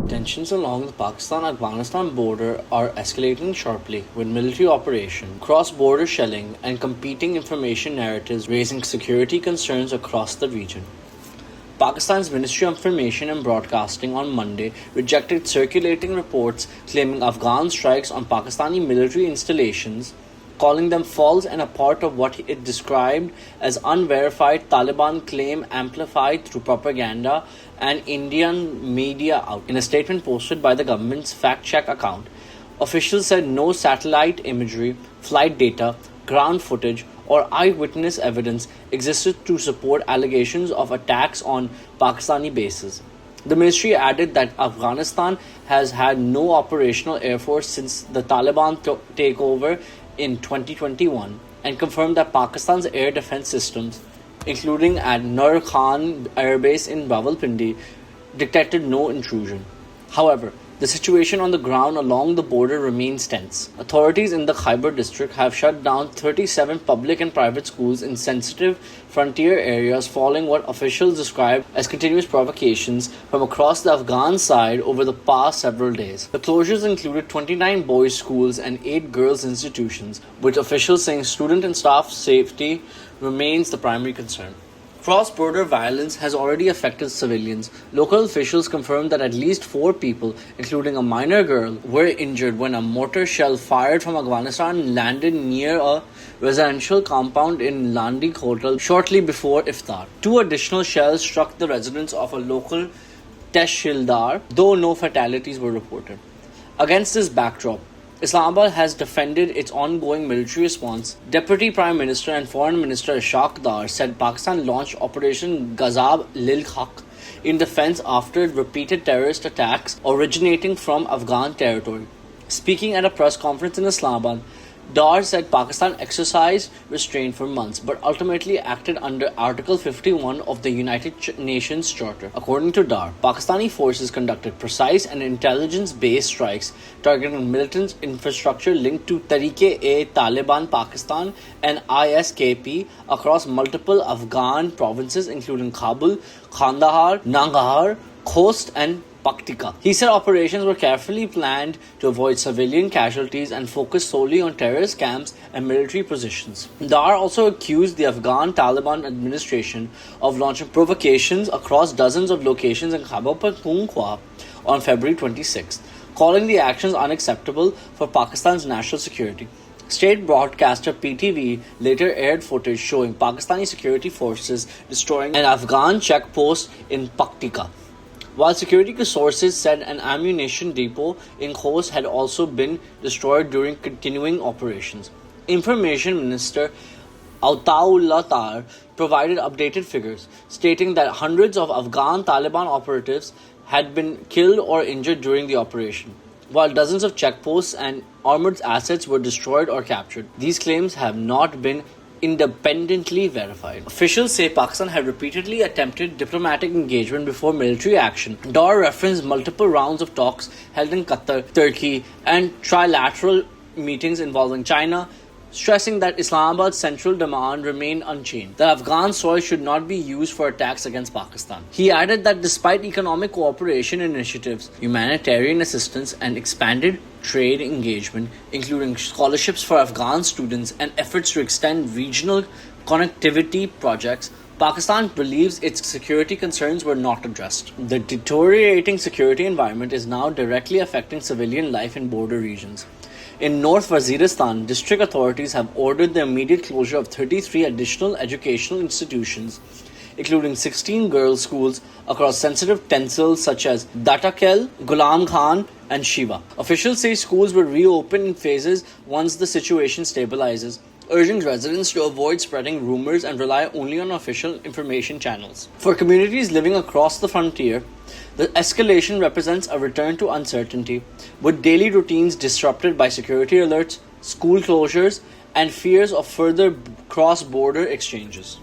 Tensions along the Pakistan-Afghanistan border are escalating sharply, with military operation, cross-border shelling, and competing information narratives raising security concerns across the region. Pakistan's Ministry of Information and Broadcasting on Monday rejected circulating reports claiming Afghan strikes on Pakistani military installations, calling them false and a part of what it described as unverified Taliban claim amplified through propaganda and Indian media out. In a statement posted by the government's fact-check account, officials said no satellite imagery, flight data, ground footage, or eyewitness evidence existed to support allegations of attacks on Pakistani bases. The ministry added that Afghanistan has had no operational air force since the Taliban takeover in 2021 and confirmed that Pakistan's air defense systems, including at Nur Khan Air Base in Rawalpindi, detected no intrusion. However, the situation on the ground along the border remains tense. Authorities in the Khyber district have shut down 37 public and private schools in sensitive frontier areas following what officials described as continuous provocations from across the Afghan side over the past several days. The closures included 29 boys' schools and 8 girls' institutions, with officials saying student and staff safety remains the primary concern. Cross-border violence has already affected civilians. Local officials confirmed that at least 4 people, including a minor girl, were injured when a mortar shell fired from Afghanistan landed near a residential compound in Landi Kotal shortly before Iftar. 2 additional shells struck the residence of a local Tehsildar, though no fatalities were reported. Against this backdrop, Islamabad has defended its ongoing military response. Deputy Prime Minister and Foreign Minister Ishaq Dar said Pakistan launched Operation Ghazab lil Haq in defense after repeated terrorist attacks originating from Afghan territory. Speaking at a press conference in Islamabad, Dar said Pakistan exercised restraint for months but ultimately acted under Article 51 of the United Nations Charter. According to Dar, Pakistani forces conducted precise and intelligence-based strikes targeting militant infrastructure linked to Tehrik-e-Taliban Pakistan and ISKP across multiple Afghan provinces including Kabul, Kandahar, Nangarhar, Khost and Paktika. He said operations were carefully planned to avoid civilian casualties and focus solely on terrorist camps and military positions. Dar also accused the Afghan Taliban administration of launching provocations across dozens of locations in Khyber Pakhtunkhwa on February 26, calling the actions unacceptable for Pakistan's national security. State broadcaster PTV later aired footage showing Pakistani security forces destroying an Afghan checkpost in Paktika, while security sources said an ammunition depot in Khost had also been destroyed during continuing operations. Information Minister Ataullah Tar provided updated figures, stating that hundreds of Afghan Taliban operatives had been killed or injured during the operation, while dozens of checkposts and armored assets were destroyed or captured. These claims have not been independently verified. Officials say Pakistan had repeatedly attempted diplomatic engagement before military action. Dar referenced multiple rounds of talks held in Qatar, Turkey, and trilateral meetings involving China, stressing that Islamabad's central demand remained unchanged, that Afghan soil should not be used for attacks against Pakistan. He added that despite economic cooperation initiatives, humanitarian assistance, and expanded trade engagement, including scholarships for Afghan students and efforts to extend regional connectivity projects, Pakistan believes its security concerns were not addressed. The deteriorating security environment is now directly affecting civilian life in border regions. In North Waziristan, district authorities have ordered the immediate closure of 33 additional educational institutions, including 16 girls' schools across sensitive tehsils such as Datakel, Ghulam Khan, and Shiva. Officials say schools will reopen in phases once the situation stabilizes, urging residents to avoid spreading rumors and rely only on official information channels. For communities living across the frontier, the escalation represents a return to uncertainty, with daily routines disrupted by security alerts, school closures, and fears of further cross-border exchanges.